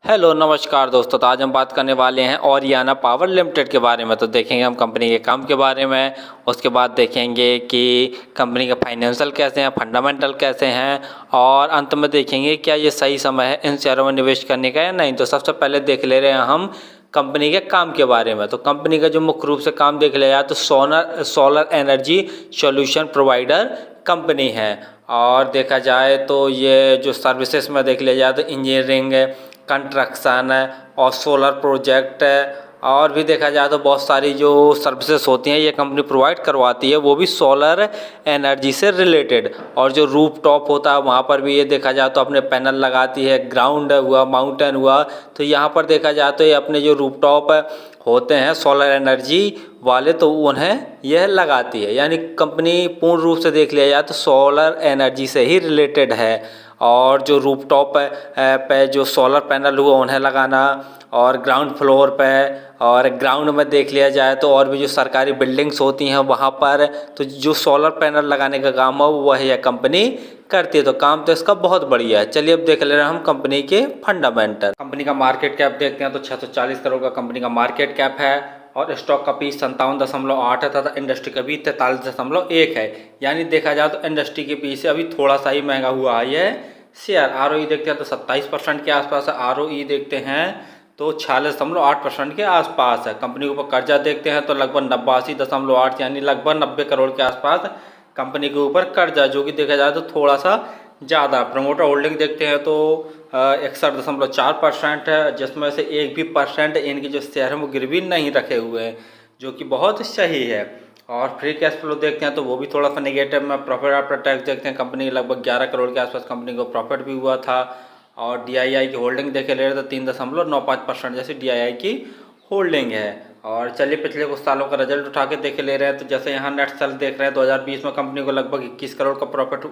Hello नमस्कार दोस्तों। तो आज हम बात करने वाले हैं ओरियाना पावर लिमिटेड के बारे में। तो देखेंगे हम कंपनी के काम के बारे में, उसके बाद देखेंगे कि कंपनी के फाइनेंशियल कैसे हैं, फंडामेंटल कैसे हैं, और अंत में देखेंगे क्या ये सही समय है इन शेयरों में निवेश करने का या नहीं। तो सबसे पहले देख ले रहे हैं हम कंपनी के काम के बारे में। तो कंपनी का जो मुख्य रूप से काम देख लिया जाए तो solar energy solution provider company है। और देखा जाए तो ये जो सर्विसेज में देख लिया जाए तो इंजीनियरिंग, कंस्ट्रक्शन और सोलर प्रोजेक्ट, और भी देखा जाए तो बहुत सारी जो सर्विसेज होती हैं ये कंपनी प्रोवाइड करवाती है, वो भी सोलर एनर्जी से रिलेटेड। और जो रूफ टॉप होता है वहाँ पर भी ये देखा जाए तो अपने पैनल लगाती है। ग्राउंड हुआ, माउंटेन हुआ, तो यहाँ पर देखा जाए तो ये अपने जो रूफ टॉप होते हैं सोलर एनर्जी वाले, तो उन्हें यह लगाती है। यानी कंपनी पूर्ण रूप से देख लिया जाए तो सोलर एनर्जी से ही रिलेटेड है। और जो रूफटॉप पे जो सोलर पैनल हुआ उन्हें लगाना, और ग्राउंड फ्लोर पे और ग्राउंड में देख लिया जाए तो और भी जो सरकारी बिल्डिंग्स होती हैं वहाँ पर तो जो सोलर पैनल लगाने का काम है वह यह कंपनी करती है। तो काम तो इसका बहुत बढ़िया है। चलिए अब देख ले रहे हैं हम कंपनी के फंडामेंटल। कंपनी का मार्केट कैप देखते हैं तो 640 करोड़ का कंपनी का मार्केट कैप है, और स्टॉक का पी 57.8 है तथा इंडस्ट्री का भी 43.1 है। यानी देखा जाए तो इंडस्ट्री के पी से अभी थोड़ा सा ही महंगा हुआ है ये शेयर। आरओई देखते हैं तो 27% के आसपास है। आरओई देखते हैं तो 46.8% के आसपास है। कंपनी के ऊपर कर्जा देखते हैं तो लगभग 89.8 यानी लगभग 90 करोड़ के आसपास कंपनी के ऊपर कर्जा, जो कि देखा जाए तो थोड़ा सा ज़्यादा। प्रमोटर होल्डिंग देखते हैं तो 61.4% है, जिसमें से 1 भी परसेंट इनकी जो शेयर है वो गिरवी नहीं रखे हुए हैं, जो कि बहुत सही है। और फ्री कैश फ्लो देखते हैं तो वो भी थोड़ा सा नेगेटिव में। प्रॉफिट आफ्टर टैक्स देखते हैं कंपनी लगभग 11 करोड़ के आसपास कंपनी को प्रॉफिट भी हुआ था। और डीआईआई की होल्डिंग देखे ले रहे तो 3.95% जैसे डीआईआई की होल्डिंग है। और चलिए पिछले कुछ सालों का रिजल्ट उठा के देखे ले रहे हैं तो जैसे यहाँ नेट सेल्स देख रहे हैं 2020 में कंपनी को लगभग 21 करोड़ का प्रॉफिट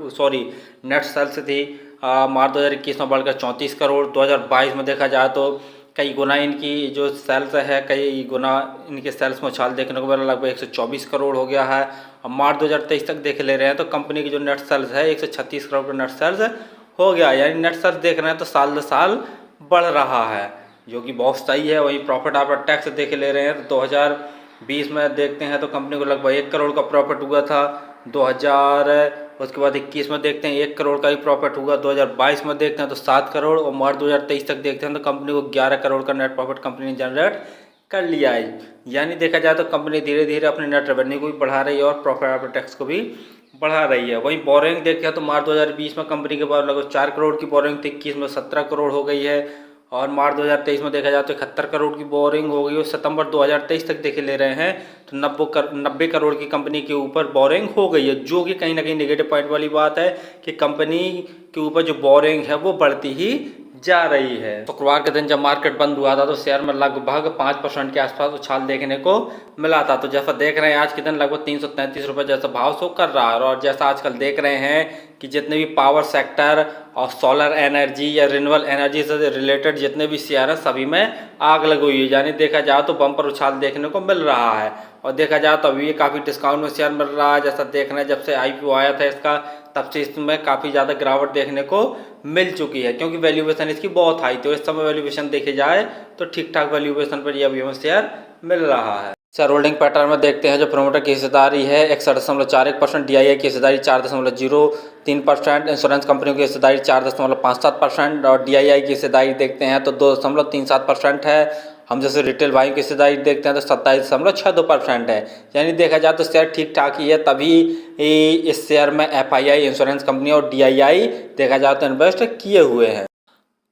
नेट सेल्स थी। मार्च 2021 में बढ़कर 34 करोड़। 2022 में देखा जाए तो कई गुना इनकी जो सेल्स है, कई गुना इनके सेल्स में उछाल देखने को मिला, लगभग 124 करोड़ हो गया है। अब मार्च 2023 तक देख ले रहे हैं तो कंपनी की जो नेट सेल्स है 136 करोड़ का नेट सेल्स हो गया। यानी नेट सेल्स देख रहे हैं तो साल दर साल बढ़ रहा है, जो कि बहुत सही है। वहीं प्रॉफिट आफ्टर टैक्स देख ले रहे हैं तो 2020 में देखते हैं तो कंपनी को लगभग 1 करोड़ का प्रॉफिट हुआ था। उसके बाद 21 में देखते हैं 1 करोड़ का ही प्रॉफिट हुआ। 2022 में देखते हैं तो 7 करोड़, और मार्च 2023 तक देखते हैं तो कंपनी को 11 करोड़ का नेट प्रॉफिट कंपनी ने जनरेट कर लिया है। यानी देखा जाए तो कंपनी धीरे धीरे अपने नेट रेवेन्यू को भी बढ़ा रही है और प्रॉफिट आफ्टर टैक्स को भी बढ़ा रही है। वहीं बोरिंग देखें तो मार्च 2020 में कंपनी के पास लगभग 4 करोड़ की बोरिंग थी, 21 में 17 करोड़ हो गई है। और मार्च 2023 में देखा जाए तो 71 करोड़ की बोरिंग हो गई। और सितंबर 2023 तक देखे ले रहे हैं तो 90 करोड़ की कंपनी के ऊपर बोरिंग हो गई है, जो कि कहीं ना कहीं नेगेटिव पॉइंट वाली बात है कि कंपनी के ऊपर जो बोरिंग है वो बढ़ती ही जा रही है। शुक्रवार के दिन जब मार्केट बंद हुआ था तो शेयर में लगभग 5% के आसपास उछाल देखने को मिला था। तो जैसा देख रहे हैं आज के दिन लगभग 333 रुपये जैसा भाव शो कर रहा है। और जैसा आजकल देख रहे हैं कि जितने भी पावर सेक्टर और सोलर एनर्जी या रिन्यूएबल एनर्जी से रिलेटेड जितने भी शेयर हैं सभी में आग लगी हुई है। यानी देखा जाए तो बम्पर उछाल देखने को मिल रहा है। और देखा जाए तो अभी ये काफ़ी डिस्काउंट में शेयर मिल रहा है। जैसा देख रहे हैं जब से आईपीओ आया था इसका तब से इसमें काफ़ी ज़्यादा गिरावट देखने को मिल चुकी है, क्योंकि वैल्यूएशन इसकी बहुत हाई थी। इस समय वैल्यूएशन देखे जाए तो ठीक ठाक वैल्यूएशन पर ये अभी हमें शेयर मिल रहा है। शेयर होल्डिंग पैटर्न में देखते हैं जो प्रोमोटर की हिस्सेदारी है 61.41%, डीआईआई की हिस्सेदारी 4.03%, इंश्योरेंस कंपनियों की हिस्सेदारी 4.57% और डीआईआई की हिस्सेदारी देखते हैं तो 2.37% है। हम जैसे रिटेल भाई की हिस्सेदारी देखते हैं तो 27.62% है। यानी देखा जाए तो शेयर ठीक ठाक ही है, तभी इस शेयर में एफआईआई इंश्योरेंस कंपनी और डीआईआई देखा जाए तो इन्वेस्ट किए हुए हैं।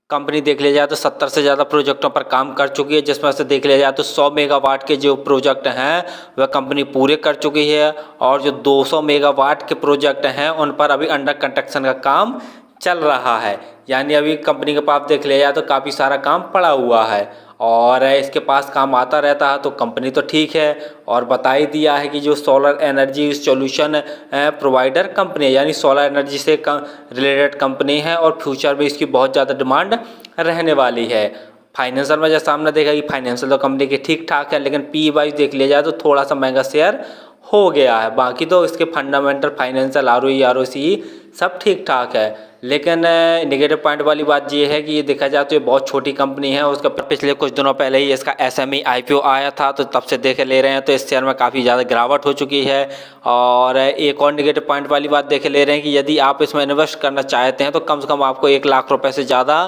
कंपनी देख लिया जाए तो 70 से ज़्यादा प्रोजेक्टों पर काम कर चुकी है, जिसमें से देख लिया जाए तो 100 मेगावाट के जो प्रोजेक्ट हैं वह कंपनी पूरे कर चुकी है। और जो 200 मेगावाट के प्रोजेक्ट हैं उन पर अभी अंडर कंस्ट्रक्शन का काम चल रहा है। यानी अभी कंपनी के पास देख लिया जाए तो काफ़ी सारा काम पड़ा हुआ है और इसके पास काम आता रहता है, तो कंपनी तो ठीक है। और बता ही दिया है कि जो solar energy solution provider company है, यानी सोलर एनर्जी से रिलेटेड कंपनी है और फ्यूचर में इसकी बहुत ज़्यादा डिमांड रहने वाली है। फाइनेंशियल में जैसा हमने देखा कि फाइनेंशियल तो कंपनी के ठीक ठाक है, लेकिन पी वाइज देख लिया जाए तो थोड़ा सा महंगा शेयर हो गया है। बाकी तो इसके फंडामेंटल फाइनेंशियल ROE सब ठीक ठाक है। लेकिन नेगेटिव पॉइंट वाली बात ये है कि ये देखा जाए तो ये बहुत छोटी कंपनी है। उसका पिछले कुछ दिनों पहले ही इसका SME IPO आया था, तो तब से देख ले रहे हैं तो इस शेयर में काफ़ी ज़्यादा गिरावट हो चुकी है। और एक और नेगेटिव पॉइंट वाली बात देख ले रहे हैं कि यदि आप इसमें इन्वेस्ट करना चाहते हैं तो कम से कम आपको 1 लाख रुपए से ज़्यादा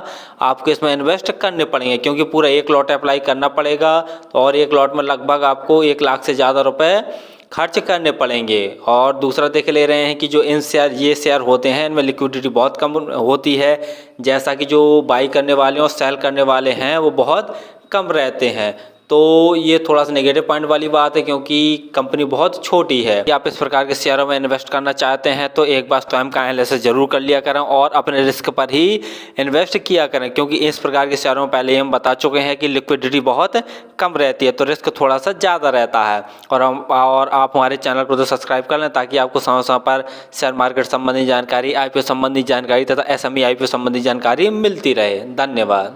आपको इसमें इन्वेस्ट करने पड़ेंगे, क्योंकि पूरा 1 लॉट अप्लाई करना पड़ेगा। और 1 लॉट में लगभग आपको 1 लाख से ज़्यादा रुपए खर्च करने पड़ेंगे। और दूसरा देख ले रहे हैं कि जो ये शेयर होते हैं इनमें लिक्विडिटी बहुत कम होती है, जैसा कि जो बाई करने वाले और सेल करने वाले हैं वो बहुत कम रहते हैं। तो ये थोड़ा सा नेगेटिव पॉइंट वाली बात है, क्योंकि कंपनी बहुत छोटी है। यदि आप इस प्रकार के शेयरों में इन्वेस्ट करना चाहते हैं तो एक बार स्वयं का एनालिसिस जरूर कर लिया करें और अपने रिस्क पर ही इन्वेस्ट किया करें, क्योंकि इस प्रकार के शेयरों में पहले ही हम बता चुके हैं कि लिक्विडिटी बहुत कम रहती है, तो रिस्क थोड़ा सा ज़्यादा रहता है। और आप हमारे चैनल को तो सब्सक्राइब कर लें ताकि आपको समय समय पर शेयर मार्केट संबंधी जानकारी, IPO संबंधी जानकारी तथा SME IPO संबंधी जानकारी मिलती रहे। धन्यवाद।